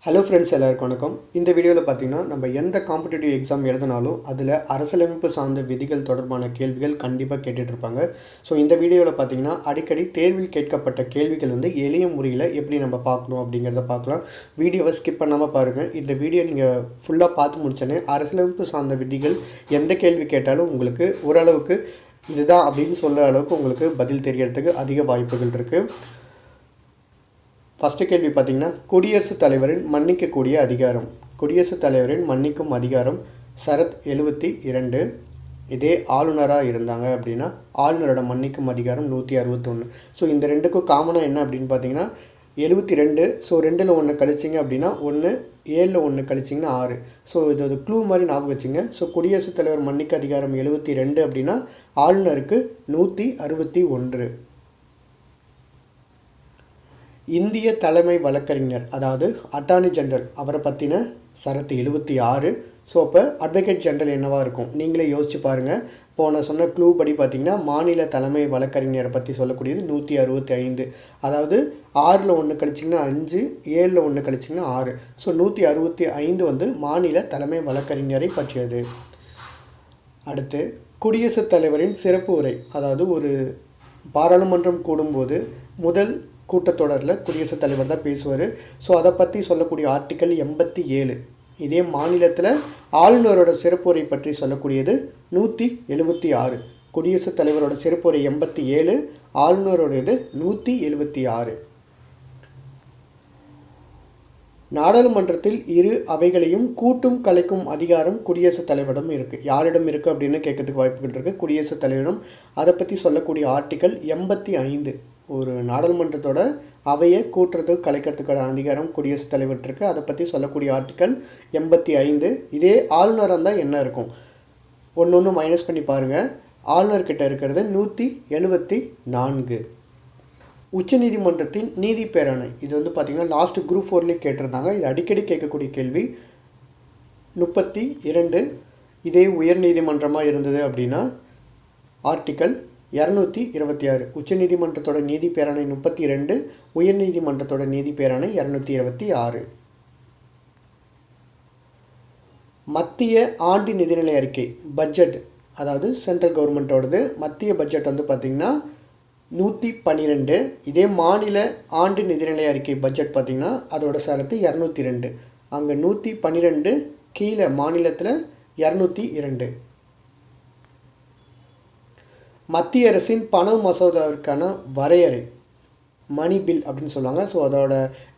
Hello friends, எல்லாருக்கும் வணக்கம். இந்த வீடியோவில் பார்த்தீங்கன்னா நம்ம எந்த காம்படிட்டிவ் எக்ஸாம் எழுதினாலும் அதில் அரசியலமைப்பு சார்ந்த விதிகள் தொடர்பான கேள்விகள் கண்டிப்பாக கேட்டுட்ருப்பாங்க. ஸோ இந்த வீடியோவில் பார்த்தீங்கன்னா அடிக்கடி தேர்வில் கேட்கப்பட்ட கேள்விகள் எளிய முறையில் எப்படி நம்ம பார்க்கணும் அப்படிங்கிறத பார்க்கலாம். வீடியோவை ஸ்கிப் பண்ணாமல் பாருங்கள். இந்த வீடியோ நீங்கள் ஃபுல்லாக பார்த்து முடிச்சோன்னே அரசியலமைப்பு சார்ந்த விதிகள் எந்த கேள்வி கேட்டாலும் உங்களுக்கு ஓரளவுக்கு இதுதான் அப்படின்னு சொல்கிற அளவுக்கு உங்களுக்கு பதில் தெரியறதுக்கு அதிக வாய்ப்புகள் இருக்குது. ஃபஸ்ட்டு கேள்வி பார்த்தீங்கன்னா, குடியரசுத் தலைவரின் மன்னிக்கக்கூடிய அதிகாரம். குடியரசுத் தலைவரின் மன்னிக்கும் அதிகாரம் சரத் 72. இதே ஆளுநராக இருந்தாங்க அப்படின்னா ஆளுநரோட மன்னிக்கும் அதிகாரம் 161. ஸோ இந்த ரெண்டுக்கும் காமனாக என்ன அப்படின்னு பார்த்தீங்கன்னா 72. ஸோ 2ல் 1 கழிச்சிங்க அப்படின்னா 1, 7ல் 1 கழிச்சிங்கன்னா 6. ஸோ இது க்ளூ மாதிரி ஞாபகம் வச்சுங்க. ஸோ குடியரசுத் தலைவர் மன்னிக்க அதிகாரம் 72 அப்படின்னா ஆளுநருக்கு 161. இந்திய தலைமை வழக்கறிஞர் அதாவது அட்டார்னி ஜெனரல் அவரை பற்றின சரத்து 76. ஸோ அப்போ அட்வொகேட் ஜெனரல் என்னவாக இருக்கும் நீங்களே யோசிச்சு பாருங்கள். போன சொன்ன க்ளூ படி பார்த்திங்கன்னா மாநில தலைமை வழக்கறிஞரை பற்றி சொல்லக்கூடியது 165. அதாவது 6ல் 1 கழிச்சிங்கன்னா 5, 7ல் 1 கழிச்சிங்கன்னா 6. ஸோ 165 மாநில தலைமை வழக்கறிஞரை பற்றியது. அடுத்து குடியரசுத் தலைவரின் சிறப்பு உரை. அதாவது ஒரு பாராளுமன்றம் கூடும்போது முதல் கூட்டத்தொடரில் குடியரசுத் தலைவர் தான் பேசுவார். ஸோ அதை பற்றி சொல்லக்கூடிய ஆர்டிக்கல் 87. இதே மாநிலத்தில் ஆளுநரோட சிறப்புரை பற்றி சொல்லக்கூடியது 176. குடியரசுத் தலைவரோட சிறப்புரை 87, ஆளுநரோடையது 176. நாடாளுமன்றத்தில் இரு அவைகளையும் கூட்டும் கலைக்கும் அதிகாரம் குடியரசுத் தலைவரிடம் இருக்குது. யாரிடம் இருக்குது அப்படின்னு கேட்கறதுக்கு வாய்ப்புகள் இருக்குது. குடியரசுத் தலைவரிடம். அதை பற்றி சொல்லக்கூடிய ஆர்டிக்கல் 85. ஒரு நாடாளுமன்றத்தோட அவையை கூட்டுறதுக்கு கலைக்கிறதுக்கான அதிகாரம் குடியரசுத் தலைவர்கிட்ட இருக்குது. அதை பற்றி சொல்லக்கூடிய ஆர்டிக்கல் 85. இதே ஆளுநராக இருந்தால் என்ன இருக்கும் ஒன்று மைனஸ் பண்ணி பாருங்கள். ஆளுநர்கிட்ட இருக்கிறது 174. உச்சநீதிமன்றத்தின் நீதி பேராணை. இது பார்த்திங்கன்னா லாஸ்ட் குரூப் 4லேயே கேட்டிருந்தாங்க. இது அடிக்கடி கேட்கக்கூடிய கேள்வி. 32. இதே உயர் நீதிமன்றமாக இருந்தது அப்படின்னா ஆர்டிக்கல் 226. உச்சநீதிமன்றத்தோட நீதி பேராணை 32, உயர் நீதிமன்றத்தோட நீதி பேராணை 226. மத்திய ஆண்டு நிதிநிலை அறிக்கை பட்ஜெட், அதாவது சென்ட்ரல் கவர்மெண்ட்டோடது மத்திய பட்ஜெட் பார்த்திங்கன்னா 112. இதே மாநில ஆண்டு நிதிநிலை அறிக்கை பட்ஜெட் பார்த்திங்கன்னா அதோட சரத்து 202. அங்கே 112, கீழே மாநிலத்தில் 202. மத்திய அரசின் பண மசோதாவிற்கான வரையறை மணி பில் அப்படின்னு சொல்லுவாங்க. ஸோ அதோட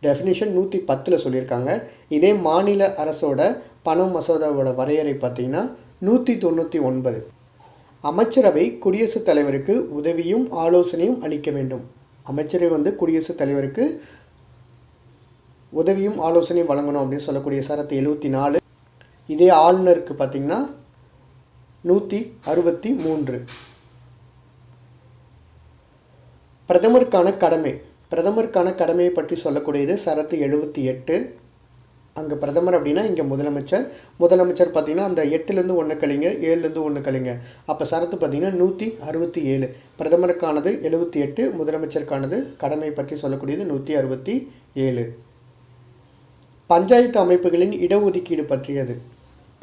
டெஃபினிஷன் 110 சொல்லியிருக்காங்க. இதே மாநில அரசோட பண மசோதாவோட வரையறை பார்த்திங்கன்னா 199. அமைச்சரவை குடியரசுத் தலைவருக்கு உதவியும் ஆலோசனையும் அளிக்க வேண்டும். அமைச்சரவை குடியரசுத் தலைவருக்கு உதவியும் ஆலோசனையும் வழங்கணும் அப்படின்னு சொல்லக்கூடிய சரத்து 74. இதே ஆளுநருக்கு பார்த்திங்கன்னா 163. பிரதமருக்கான கடமை. பிரதமருக்கான கடமையை பற்றி சொல்லக்கூடியது சரத்து 78. அங்கே பிரதமர் அப்படின்னா இங்கே முதலமைச்சர். முதலமைச்சர் பார்த்திங்கன்னா அந்த 8லேருந்து 1 கழிங்க, 7லேருந்து 1 கழிங்க. அப்போ சரத்து பார்த்திங்கன்னா 167. பிரதமருக்கானது 78, முதலமைச்சருக்கானது கடமை பற்றி சொல்லக்கூடியது 167. பஞ்சாயத்து அமைப்புகளின் இடஒதுக்கீடு பற்றியது.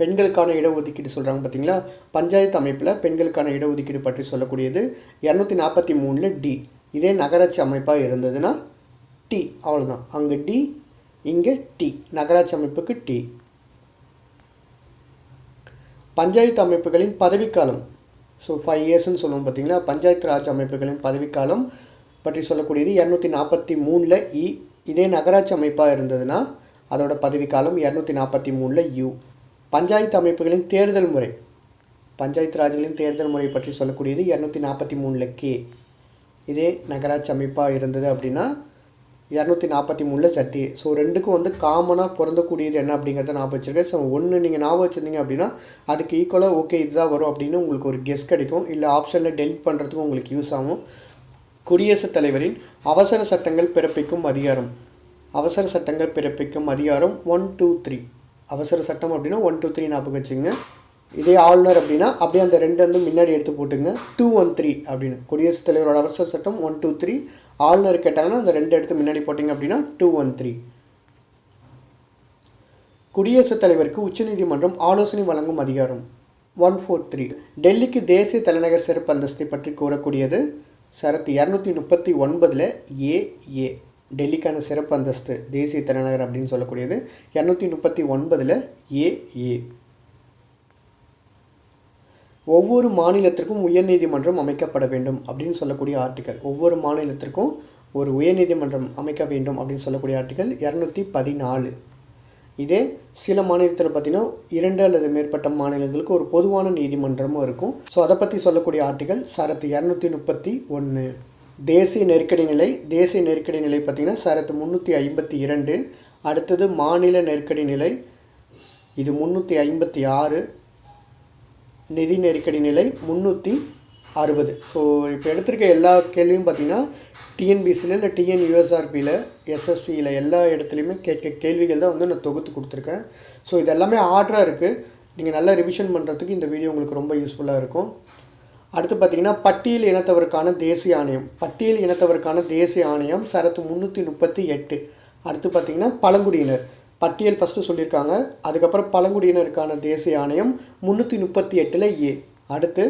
பெண்களுக்கான இடஒதுக்கீடு சொல்கிறாங்க பார்த்திங்களா. பஞ்சாயத்து அமைப்பில் பெண்களுக்கான இடஒதுக்கீடு பற்றி சொல்லக்கூடியது 243 டி. இதே நகராட்சி அமைப்பாக இருந்ததுன்னா டி. அவ்வளோதான். அங்கே டி, இங்கே டி. நகராட்சி அமைப்புக்கு டி. பஞ்சாயத்து அமைப்புகளின் பதவிக்காலம். ஸோ 5 இயர்ஸ்ன்னு சொல்லுவோம் பார்த்திங்களா. பஞ்சாயத்து ராஜ் அமைப்புகளின் பதவிக்காலம் பற்றி சொல்லக்கூடியது 243 இ. இதே நகராட்சி அமைப்பாக இருந்ததுன்னா அதோட பதவிக்காலம் 243 யூ. பஞ்சாயத்து அமைப்புகளின் தேர்தல் முறை. பஞ்சாயத்து ராஜ்களின் தேர்தல் முறை பற்றி சொல்லக்கூடியது 243 கே. இதே நகராட்சி அமைப்பாக இருந்தது அப்படின்னா 243 சட்டி. ஸோ ரெண்டுக்கும் காமனாக பொருந்தக்கூடியது என்ன அப்படிங்கிறத ஞாபகம் வச்சுருக்கேன். ஸோ ஒன்று நீங்கள் ஞாபகம் வச்சுருந்தீங்க அப்படின்னா அதுக்கு ஈக்குவலாக ஓகே இதுதான் வரும் அப்படின்னு உங்களுக்கு ஒரு கெஸ் கிடைக்கும். இல்லை ஆப்ஷனில் டெலிட் பண்ணுறதுக்கும் உங்களுக்கு யூஸ் ஆகும். குடியரசுத் தலைவரின் அவசர சட்டங்கள் பிறப்பிக்கும் அதிகாரம். அவசர சட்டங்கள் பிறப்பிக்கும் அதிகாரம் 1, 2, 3. அவசர சட்டம் அப்படின்னா 1, 2, 3 ஞாபகம் வச்சுங்க. இதே ஆளுநர் அப்படின்னா அப்படியே அந்த 2 முன்னாடி எடுத்து போட்டுங்க 2, 1, 3 அப்படின்னு. குடியரசுத் தலைவரோட அவசர சட்டம் 1, 2, 3. ஆளுநர் கேட்டாங்கன்னா அந்த 2 எடுத்து முன்னாடி போட்டிங்க அப்படின்னா 2, 1, 3. குடியரசுத் தலைவருக்கு உச்சநீதிமன்றம் ஆலோசனை வழங்கும் அதிகாரம். 143. டெல்லிக்கு தேசிய தலைநகர் சிறப்பு அந்தஸ்தை பற்றி கூறக்கூடியது சரத்து 239 ஏ. டெல்லிக்கான சிறப்பு அந்தஸ்து தேசிய தலைநகர் அப்படின்னு சொல்லக்கூடியது 239 ஏ. ஒவ்வொரு மாநிலத்திற்கும் உயர்நீதிமன்றம் அமைக்கப்பட வேண்டும் அப்படின்னு சொல்லக்கூடிய ஆர்டிக்கல். ஒவ்வொரு மாநிலத்திற்கும் ஒரு உயர்நீதிமன்றம் அமைக்க வேண்டும் அப்படின்னு சொல்லக்கூடிய ஆர்டிக்கல் 214. இதே சில மாநிலத்தில் பார்த்திங்கன்னா 2 அல்லது மேற்பட்ட மாநிலங்களுக்கு ஒரு பொதுவான நீதிமன்றமும் இருக்கும். ஸோ அதை பற்றி சொல்லக்கூடிய ஆர்டிக்கல் சரத்து 231. தேசிய நெருக்கடி நிலை. தேசிய நெருக்கடி நிலை பார்த்திங்கன்னா சரத்து 352. அடுத்தது மாநில நெருக்கடி நிலை, இது 356. நிதி நெருக்கடி நிலை 360. ஸோ இப்போ எடுத்திருக்க எல்லா கேள்வியும் பார்த்திங்கன்னா டிஎன்பிசியில் இல்லை டிஎன்யூஎஸ்ஆர்பியில் எஸ்எஸ்சியில் எல்லா இடத்துலையுமே கேட்க கேள்விகள் தான் வந்து நான் தொகுத்து கொடுத்துருக்கேன். ஸோ இது எல்லாமே ஆர்டராக இருக்குது. நீங்கள் நல்லா ரிவிஷன் பண்ணுறதுக்கு இந்த வீடியோ உங்களுக்கு ரொம்ப யூஸ்ஃபுல்லாக இருக்கும். அடுத்து பார்த்திங்கன்னா பட்டியல் இனத்தவருக்கான தேசிய ஆணையம். பட்டியல் இனத்தவருக்கான தேசிய ஆணையம் சரத்து 338. அடுத்து பார்த்திங்கன்னா பழங்குடியினர் பட்டியல் ஃபஸ்ட்டு சொல்லியிருக்காங்க. அதுக்கப்புறம் பழங்குடியினருக்கான தேசிய ஆணையம் 338 ஏ. அடுத்து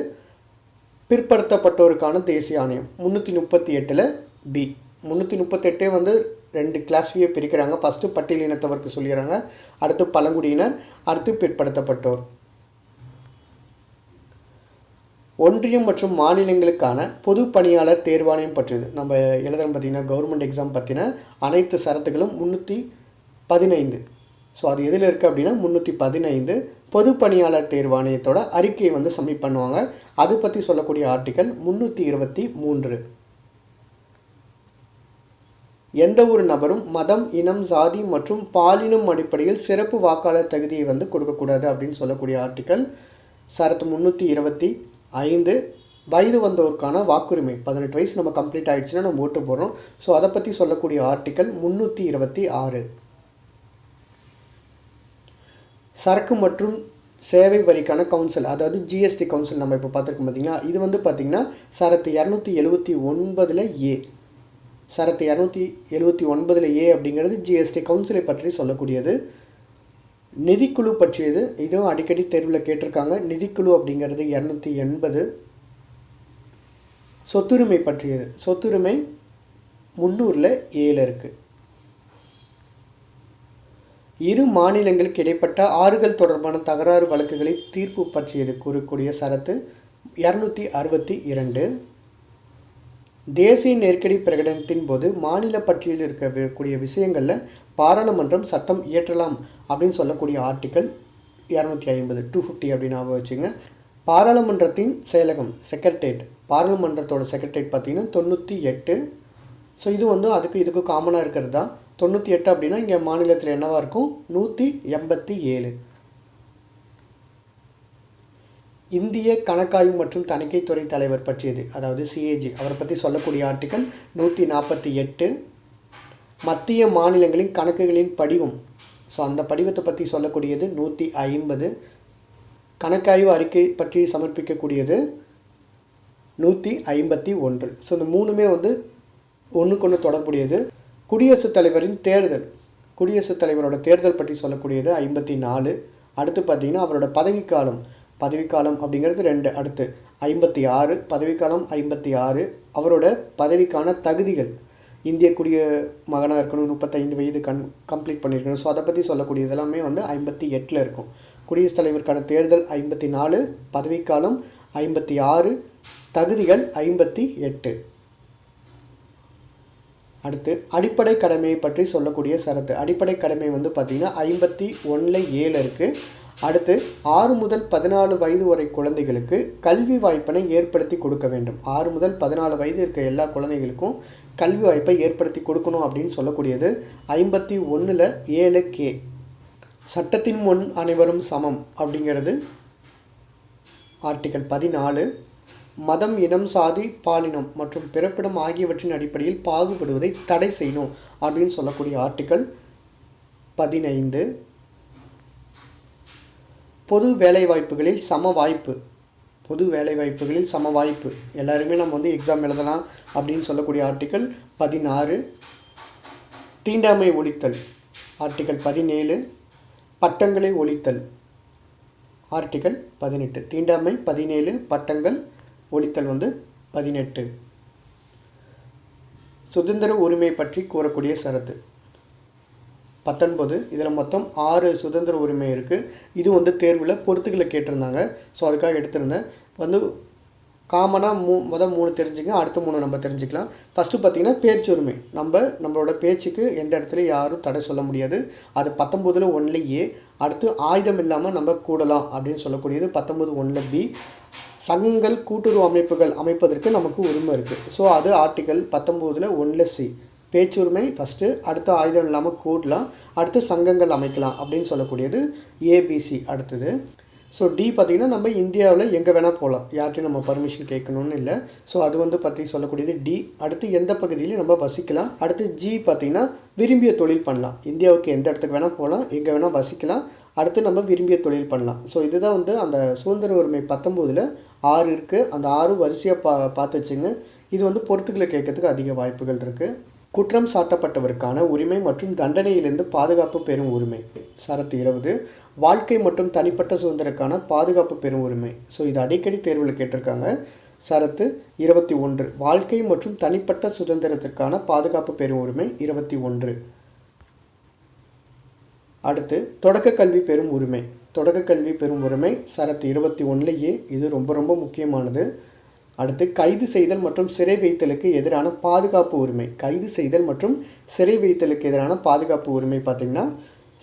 பிற்படுத்தப்பட்டோருக்கான தேசிய ஆணையம் 338 பி. 338 வந்து 2 கிளாஸ்வியை பிரிக்கிறாங்க. ஃபஸ்ட்டு பட்டியல் இனத்தவருக்கு சொல்லிடுறாங்க, அடுத்து பழங்குடியினர், அடுத்து பிற்படுத்தப்பட்டோர். ஒன்றியம் மற்றும் மாநிலங்களுக்கான பொது பணியாளர் தேர்வாணையம் பற்றியது நம்ம எழுதுறோம். பார்த்திங்கன்னா கவர்மெண்ட் எக்ஸாம் பற்றின அனைத்து சரத்துகளும் 315. ஸோ அது எதில் இருக்குது அப்படின்னா 315 பொது பணியாளர் தேர்வாணையத்தோட அறிக்கையை வந்து சப்மிட் பண்ணுவாங்க. அது பற்றி சொல்லக்கூடிய ஆர்டிக்கல் 323. எந்த ஒரு நபரும் மதம், இனம், சாதி மற்றும் பாலினம் அடிப்படையில் சிறப்பு வாக்காளர் தகுதியை வந்து கொடுக்கக்கூடாது அப்படின்னு சொல்லக்கூடிய ஆர்டிக்கல் சரத்து 325. வயது வந்தோருக்கான வாக்குரிமை 18 வயசு நம்ம கம்ப்ளீட் ஆகிடுச்சுன்னா நம்ம ஓட்டு போடுறோம். ஸோ அதை பற்றி சொல்லக்கூடிய ஆர்டிக்கல் 326. சரக்கு மற்றும் சேவை வரிக்கான கவுன்சில், அதாவது ஜிஎஸ்டி கவுன்சில் நம்ம இப்போ பார்த்துருக்கோம் பார்த்திங்கன்னா. இது வந்து பார்த்திங்கன்னா சரத்து 279 ஏ. சரத்து 279 ஏ அப்படிங்கிறது ஜிஎஸ்டி கவுன்சிலை பற்றி சொல்லக்கூடியது. நிதிக்குழு பற்றியது, இதுவும் அடிக்கடி தேர்வில் கேட்டிருக்காங்க. நிதிக்குழு அப்படிங்கிறது 280. சொத்துரிமை பற்றியது, சொத்துரிமை 300 ஏல இருக்குது. இரு மாநிலங்களுக்கு இடைப்பட்ட ஆறுகள் தொடர்பான தகராறு வழக்குகளை தீர்ப்பு பற்றியது கூறக்கூடிய சரத்து 262. தேசிய நெருக்கடி பிரகடனத்தின் போது மாநில பட்டியலில் இருக்கக்கூடிய விஷயங்களில் பாராளுமன்றம் சட்டம் இயற்றலாம் அப்படின்னு சொல்லக்கூடிய ஆர்டிக்கல் 250. 250 அப்படின்னு ஞாபகம் வச்சுங்க. பாராளுமன்றத்தின் செயலகம் செக்ரட்டேரியட், பாராளுமன்றத்தோட செக்ரட்டேரியட் பார்த்திங்கன்னா 98. ஸோ இது வந்து இதுக்கு காமனாக இருக்கிறது தான். 98 அப்படின்னா இங்கே மாநிலத்தில் என்னவாக இருக்கும் 187. இந்திய கணக்காய்வு மற்றும் தணிக்கைத்துறை தலைவர் பற்றியது, அதாவது சிஏஜி, அவரை பற்றி சொல்லக்கூடிய ஆர்டிக்கல் 148. மத்திய மாநிலங்களின் கணக்குகளின் படிவம், ஸோ அந்த படிவத்தை பற்றி சொல்லக்கூடியது 150. கணக்காய்வு அறிக்கை பற்றி சமர்ப்பிக்கக்கூடியது 151. ஸோ இந்த மூணுமே வந்து ஒன்றுக்கொன்று தொடர்புடையது. குடியரசுத் தலைவரின் தேர்தல், குடியரசுத் தலைவரோட தேர்தல் பற்றி சொல்லக்கூடியது 54. அடுத்து பார்த்திங்கன்னா அவரோட பதவிக்காலம் அப்படிங்கிறது 2. அடுத்து 56 பதவிக்காலம் 56. அவரோட பதவிக்கான தகுதிகள், இந்திய மகனாக இருக்கணும், 35 வயது கம்ப்ளீட் பண்ணியிருக்கணும். ஸோ அதை பற்றி சொல்லக்கூடியது எல்லாமே வந்து 58 இருக்கும். குடியரசுத் தலைவருக்கான தேர்தல் 54, பதவிக்காலம் 56, தகுதிகள் 58. அடுத்து அடிப்படை கடமையை பற்றி சொல்லக்கூடிய சரத்து. அடிப்படை கடமை வந்து பார்த்திங்கன்னா 51 ஏல இருக்குது. அடுத்து 6 முதல் 14 வயது வரை குழந்தைகளுக்கு கல்வி வாய்ப்பினை ஏற்படுத்தி கொடுக்க வேண்டும். 6 முதல் 14 வயது இருக்க எல்லா குழந்தைகளுக்கும் கல்வி வாய்ப்பை ஏற்படுத்தி கொடுக்கணும் அப்படின்னு சொல்லக்கூடியது 51 ஏல கே. சட்டத்தின் முன் அனைவரும் சமம் அப்படிங்கிறது ஆர்டிக்கல் 14. மதம், இனம், சாதி, பாலினம் மற்றும் பிறப்பிடம் ஆகியவற்றின் அடிப்படையில் பாகுபடுவதை தடை செய்யணும் அப்படின்னு சொல்லக்கூடிய ஆர்டிக்கல் 15. பொது வேலைவாய்ப்புகளில் சம வாய்ப்பு, பொது வேலைவாய்ப்புகளில் சம வாய்ப்பு எல்லாருமே நம்ம வந்து எக்ஸாம் எழுதலாம் அப்படின்னு சொல்லக்கூடிய ஆர்டிக்கல் 16. தீண்டாமை ஒழித்தல் ஆர்டிக்கல் 17. பட்டங்களை ஒழித்தல் ஆர்டிகல் 18. தீண்டாமை 17, பட்டங்கள் ஒழித்தல் 18. சுதந்திர உரிமை பற்றி கூறக்கூடிய சரத்து 19. இதில் மொத்தம் 6 சுதந்திர உரிமை இருக்குது. இது தேர்வில் பொறுத்துக்களை கேட்டிருந்தாங்க. ஸோ அதுக்காக எடுத்திருந்தேன். காமனாக மொதல் 3 தெரிஞ்சுங்க, அடுத்த 3 நம்ம தெரிஞ்சுக்கலாம். ஃபஸ்ட்டு பார்த்திங்கன்னா பேச்சுரிமை. நம்மளோட பேச்சுக்கு எந்த இடத்துலையும் யாரும் தடை சொல்ல முடியாது. அது 19 1 அடுத்து ஆயுதம் இல்லாமல் நம்ம கூடலாம் அப்படின்னு சொல்லக்கூடியது 19 1 B. சங்கங்கள் கூட்டுறவு அமைப்புகள் அமைப்பதற்கு நமக்கு உரிமை இருக்குது. ஸோ அது ஆர்டிகல் 19 1 C. பேச்சுரிமை ஃபஸ்ட்டு, அடுத்து ஆயுதம் இல்லாமல் கூடலாம், அடுத்து சங்கங்கள் அமைக்கலாம் அப்படின்னு சொல்லக்கூடியது ABC. அடுத்தது ஸோ டி பார்த்திங்கன்னா நம்ம இந்தியாவில் எங்கே வேணால் போகலாம், யார்கிட்டையும் நம்ம பர்மிஷன் கேட்கணுன்னு இல்லை. ஸோ அது பற்றி சொல்லக்கூடியது டி. அடுத்து எந்த பகுதியிலையும் நம்ம வசிக்கலாம். அடுத்து ஜி பார்த்திங்கன்னா விரும்பிய தொழில் பண்ணலாம். இந்தியாவுக்கு எந்த இடத்துக்கு வேணால் போகலாம், எங்கே வேணால் வசிக்கலாம், அடுத்து நம்ம விரும்பிய தொழில் பண்ணலாம். ஸோ இதுதான் அந்த சுதந்திர உரிமை 19 6 இருக்குது. அந்த 6 வரிசையாக பார்த்து வச்சுங்க. இது பொறுத்துக்களை கேட்கறதுக்கு அதிக வாய்ப்புகள் இருக்குது. குற்றம் சாட்டப்பட்டவருக்கான உரிமை மற்றும் தண்டனையிலிருந்து பாதுகாப்பு பெறும் உரிமை சரத்து 20. வாழ்க்கை மற்றும் தனிப்பட்ட சுதந்திரக்கான பாதுகாப்பு பெறும் உரிமை. ஸோ இது அடிக்கடி தேர்வில் கேட்டிருக்காங்க. சரத்து 21. வாழ்க்கை மற்றும் தனிப்பட்ட சுதந்திரத்திற்கான பாதுகாப்பு பெறும் உரிமை 21. அடுத்து தொடக்க கல்வி பெறும் உரிமை. தொடக்க கல்வி பெறும் உரிமை சரத்து 21 இது ரொம்ப ரொம்ப முக்கியமானது. அடுத்து கைது செய்தல் மற்றும் சிறை வைத்தலுக்கு எதிரான பாதுகாப்பு உரிமை. கைது செய்தல் மற்றும் சிறை வைத்தலுக்கு எதிரான பாதுகாப்பு உரிமை பார்த்திங்கன்னா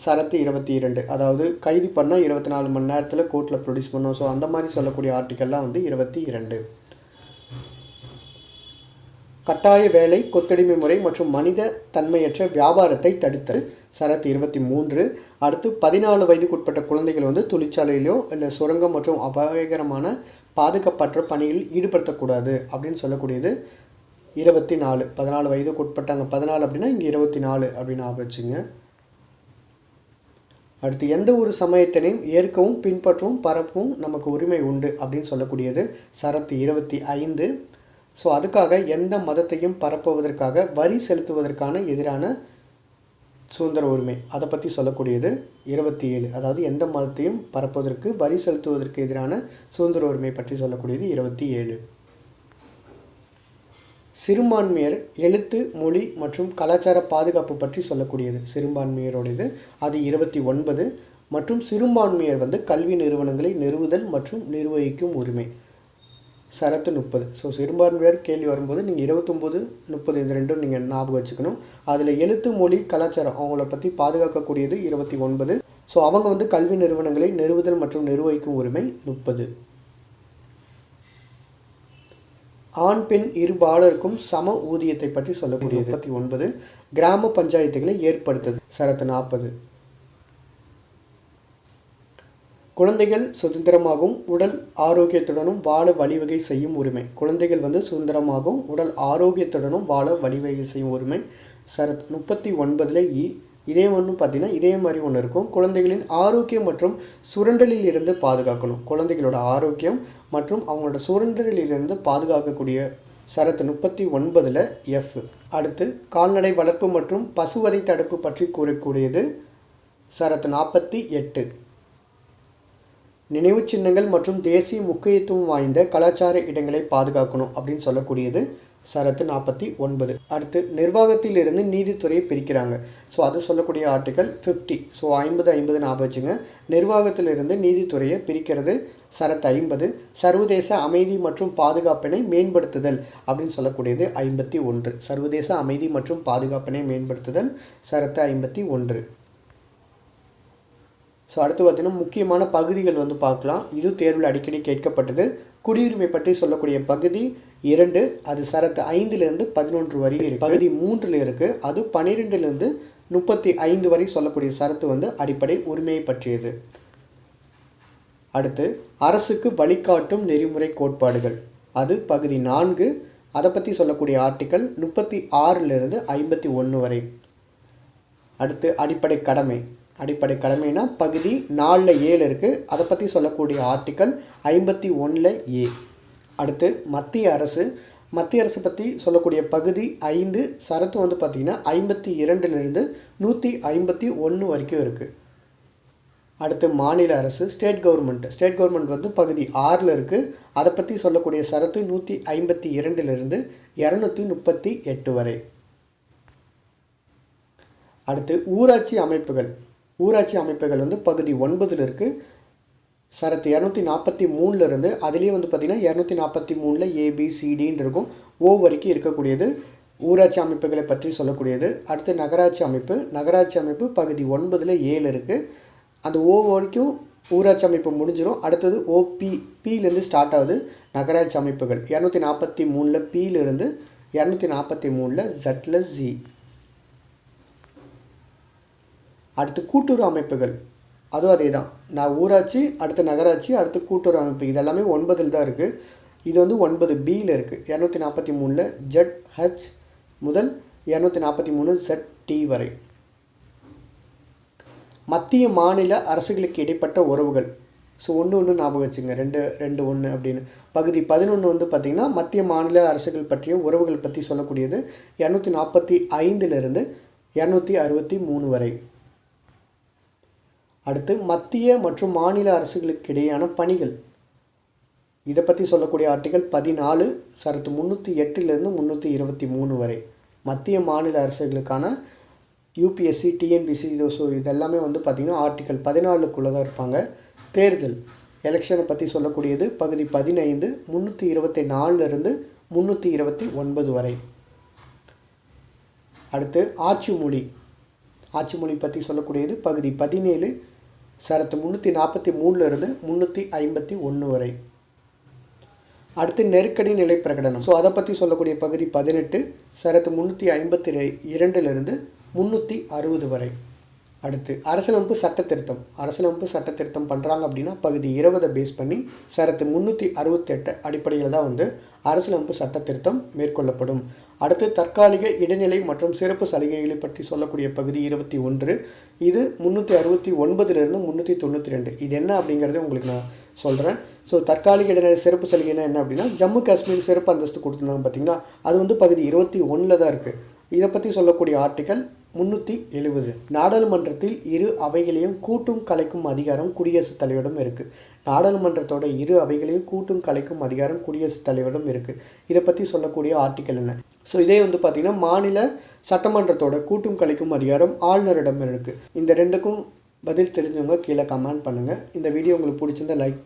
சரத்து 22. அதாவது கைது பண்ணால் 24 மணி நேரத்தில் கோர்ட்டில் ப்ரொடியூஸ் பண்ணோம். ஸோ அந்த மாதிரி சொல்லக்கூடிய ஆர்டிக்கல்லாம் 22. கட்டாய வேலை, கொத்தடிமை முறை மற்றும் மனித தன்மையற்ற வியாபாரத்தை தடுத்தல் சரத்து 23. அடுத்து 14 வயதுக்குட்பட்ட குழந்தைகள் தொழிற்சாலையிலோ இல்லை சுரங்கம் மற்றும் அபாயகரமான பாதுகாப்பற்ற பணியில் ஈடுபடுத்தக்கூடாது அப்படின்னு சொல்லக்கூடியது 24. 14 வயதுக்குட்பட்டாங்க 14 அப்படின்னா இங்கே 24 அப்படின்னு ஆபச்சுங்க. அடுத்து எந்த ஒரு சமயத்தினையும் ஏற்கவும் பின்பற்றவும் பரப்பவும் நமக்கு உரிமை உண்டு அப்படின்னு சொல்லக்கூடியது சரத்து 25. ஸோ அதுக்காக எந்த மதத்தையும் பரப்புவதற்காக வரி செலுத்துவதற்கான எதிரான சுதந்திர உரிமை அதை பற்றி சொல்லக்கூடியது 27. அதாவது எந்த மதத்தையும் பரப்புவதற்கு வரி செலுத்துவதற்கு எதிரான சுதந்திர உரிமை பற்றி சொல்லக்கூடியது 27. சிறுபான்மையர் எழுத்து, மொழி மற்றும் கலாச்சார பாதுகாப்பு பற்றி சொல்லக்கூடியது சிறுபான்மையரோடது அது 29. மற்றும் சிறுபான்மையர் கல்வி நிறுவனங்களை நிறுவுதல் மற்றும் நிர்வகிக்கும் உரிமை சரத்து 30. ஸோ சிறுபான்மையர் கேள்வி வரும்போது நீங்கள் 29 30 இந்த ரெண்டும் நீங்கள் ஞாபகம் வச்சுக்கணும். அதில் எழுத்து, மொழி, கலாச்சாரம் அவங்கள பற்றி பாதுகாக்கக்கூடியது 29. ஸோ அவங்க கல்வி நிறுவனங்களை நிறுவுதல் மற்றும் நிர்வகிக்கும் உரிமை 30. ஆண் பெண் இருபாலருக்கும் சம ஊதியத்தை பற்றி சொல்லக்கூடியது 39. கிராம பஞ்சாயத்துகளை ஏற்படுத்துது சரத்து 40. குழந்தைகள் சுதந்திரமாகவும் உடல் ஆரோக்கியத்துடனும் வாழ வழிவகை செய்யும் உரிமை. குழந்தைகள் சுதந்திரமாகவும் உடல் ஆரோக்கியத்துடனும் வாழ வழிவகை செய்யும் உரிமை சரத் 39 இதே பார்த்திங்கன்னா இதே மாதிரி ஒன்று இருக்கும். குழந்தைகளின் ஆரோக்கியம் மற்றும் சுரண்டலில் இருந்து பாதுகாக்கணும். குழந்தைகளோட ஆரோக்கியம் மற்றும் அவங்களோட சுரண்டலில் இருந்து பாதுகாக்கக்கூடிய சரத்து 39 F. அடுத்து கால்நடை வளர்ப்பு மற்றும் பசுவதை தடுப்பு பற்றி கூறக்கூடியது சரத்து 48. நினைவு சின்னங்கள் மற்றும் தேசிய முக்கியத்துவம் வாய்ந்த கலாச்சார இடங்களை பாதுகாக்கணும் அப்படின்னு சொல்லக்கூடியது சரத்து 49. அடுத்து நிர்வாகத்தில் இருந்து நீதித்துறையை பிரிக்கிறாங்க. ஸோ அது சொல்லக்கூடிய ஆர்டிகல் 50. ஸோ 50 ஞாபகம் வச்சுங்க. நிர்வாகத்திலிருந்து நீதித்துறையை பிரிக்கிறது சரத்து 50. சர்வதேச அமைதி மற்றும் பாதுகாப்பினை மேம்படுத்துதல் அப்படின்னு சொல்லக்கூடியது 51. சர்வதேச அமைதி மற்றும் பாதுகாப்பினை மேம்படுத்துதல் சரத்து 51. ஸோ அடுத்து பார்த்திங்கன்னா முக்கியமான பகுதிகள் பார்க்கலாம். இது தேர்வில் அடிக்கடி கேட்கப்பட்டது. குடியுரிமை பற்றி சொல்லக்கூடிய பகுதி 2 அது சரத்து 5லேருந்து 11 வரை இருக்குது. பகுதி 3 இருக்குது அது 12லேருந்து 35 வரை சொல்லக்கூடிய சரத்து அடிப்படை உரிமையை பற்றியது. அடுத்து அரசுக்கு வழிகாட்டும் நெறிமுறை கோட்பாடுகள் அது பகுதி 4 அதை பற்றி சொல்லக்கூடிய ஆர்டிக்கல் 36லேருந்து 51 வரை. அடுத்து அடிப்படை கடமை. அடிப்படை கடமைனா பகுதி 4 இருக்குது அதை பற்றி சொல்லக்கூடிய ஆர்டிக்கல் 51 அடுத்து மத்திய அரசு. மத்திய அரசு பற்றி சொல்லக்கூடிய பகுதி 5 சரத்து பார்த்திங்கன்னா 52லேருந்து 151 வரைக்கும் இருக்குது. அடுத்து மாநில அரசு, ஸ்டேட் கவர்மெண்ட் வந்து பகுதி 6ல் இருக்குது. அதை பற்றி சொல்லக்கூடிய சரத்து 152லிருந்து 238 வரை. அடுத்து ஊராட்சி அமைப்புகள் வந்து பகுதி 9ல் இருக்குது. சரத்து 243லிருந்து அதுலேயே வந்து பார்த்திங்கன்னா 243ல் ABCDன்னு இருக்கும். O வரைக்கும் இருக்கக்கூடியது ஊராட்சி அமைப்புகளை பற்றி சொல்லக்கூடியது. அடுத்து நகராட்சி அமைப்பு பகுதி 9ல் 7 இருக்குது. அந்த O வரைக்கும் ஊராட்சி அமைப்பு முடிஞ்சிடும். அடுத்தது Pலேருந்து ஸ்டார்ட் ஆகுது நகராட்சி அமைப்புகள். 243ல் Pலேருந்து 243ல் Zல Z. அடுத்து கூட்டுறவு அமைப்புகள், அதுவும் அதே தான். ஊராட்சி, அடுத்து நகராட்சி, அடுத்து கூட்டுறவு அமைப்பு, இதெல்லாமே 9ல் தான் இருக்குது. இது வந்து 9Bயில் இருக்குது. 243ல் ZH முதல் 243 ZT வரை. மத்திய மாநில அரசுகளுக்கு இடைப்பட்ட உறவுகள். ஸோ ஒன்று ஞாபகம் வச்சுங்க, 2 அப்படின்னு. பகுதி 11 வந்து பார்த்திங்கன்னா மத்திய மாநில அரசுகள் பற்றிய உறவுகள் பற்றி சொல்லக்கூடியது. 245லிருந்து 263 வரை. அடுத்து மத்திய மற்றும் மாநில அரசுகளுக்கு இடையேயான பணிகள், இதை பற்றி சொல்லக்கூடிய ஆர்டிகல் 14 சரத்து 308லிருந்து 323 வரை. மத்திய மாநில அரசுகளுக்கான UPSC, TNPSC இதெல்லாமே வந்து பார்த்திங்கன்னா ஆர்டிகல் 14க்குள்ளே தான் இருப்பாங்க. தேர்தல் எலெக்ஷனை பற்றி சொல்லக்கூடியது பகுதி 15 324லிருந்து 329 வரை. அடுத்து ஆட்சி மொழி பற்றி சொல்லக்கூடியது பகுதி 17 சரத்து 343லிருந்து 351 வரை. அடுத்து நெருக்கடி நிலை பிரகடனம். ஸோ அதை பற்றி சொல்லக்கூடிய பகுதி 18 சரத்து 352லிருந்து 360 வரை. அடுத்து அரசியலமைப்பு சட்டத்திருத்தம் பண்ணுறாங்க அப்படின்னா பகுதி 20 பேஸ் பண்ணி சரத்து 368 அடிப்படையில் தான் வந்து அரசியலமைப்பு சட்டத்திருத்தம் மேற்கொள்ளப்படும். அடுத்து தற்காலிக இடைநிலை மற்றும் சிறப்பு சலுகைகளை பற்றி சொல்லக்கூடிய பகுதி 21. இது 369லிருந்து 392. இது என்ன அப்படிங்கிறது உங்களுக்கு நான் சொல்கிறேன். ஸோ தற்காலிக இடைநிலை சிறப்பு சலுகைனா என்ன அப்படின்னா, ஜம்மு காஷ்மீர் சிறப்பு அந்தஸ்து கொடுத்துருந்தாங்க பார்த்தீங்கன்னா, அது வந்து பகுதி 21ல் தான் இருக்குது. இதை பற்றி சொல்லக்கூடிய ஆர்டிகல் 370. நாடாளுமன்றத்தில் இரு அவைகளையும் கூட்டும் கலைக்கும் அதிகாரம் குடியரசுத் தலைவரிடம் இருக்குது. நாடாளுமன்றத்தோட இரு அவைகளையும் கூட்டும் கலைக்கும் அதிகாரம் குடியரசுத் தலைவரிடம் இருக்குது. இதை பற்றி சொல்லக்கூடிய ஆர்டிக்கல் என்ன? ஸோ இதே வந்து பார்த்திங்கன்னா மாநில சட்டமன்றத்தோட கூட்டும் கலைக்கும் அதிகாரம் ஆளுநரிடம் இருக்குது. இந்த ரெண்டுக்கும் பதில் தெரிஞ்சவங்க கீழே கமெண்ட் பண்ணுங்கள். இந்த வீடியோ உங்களுக்கு பிடிச்சிருந்தா லைக் பண்ணுங்கள்.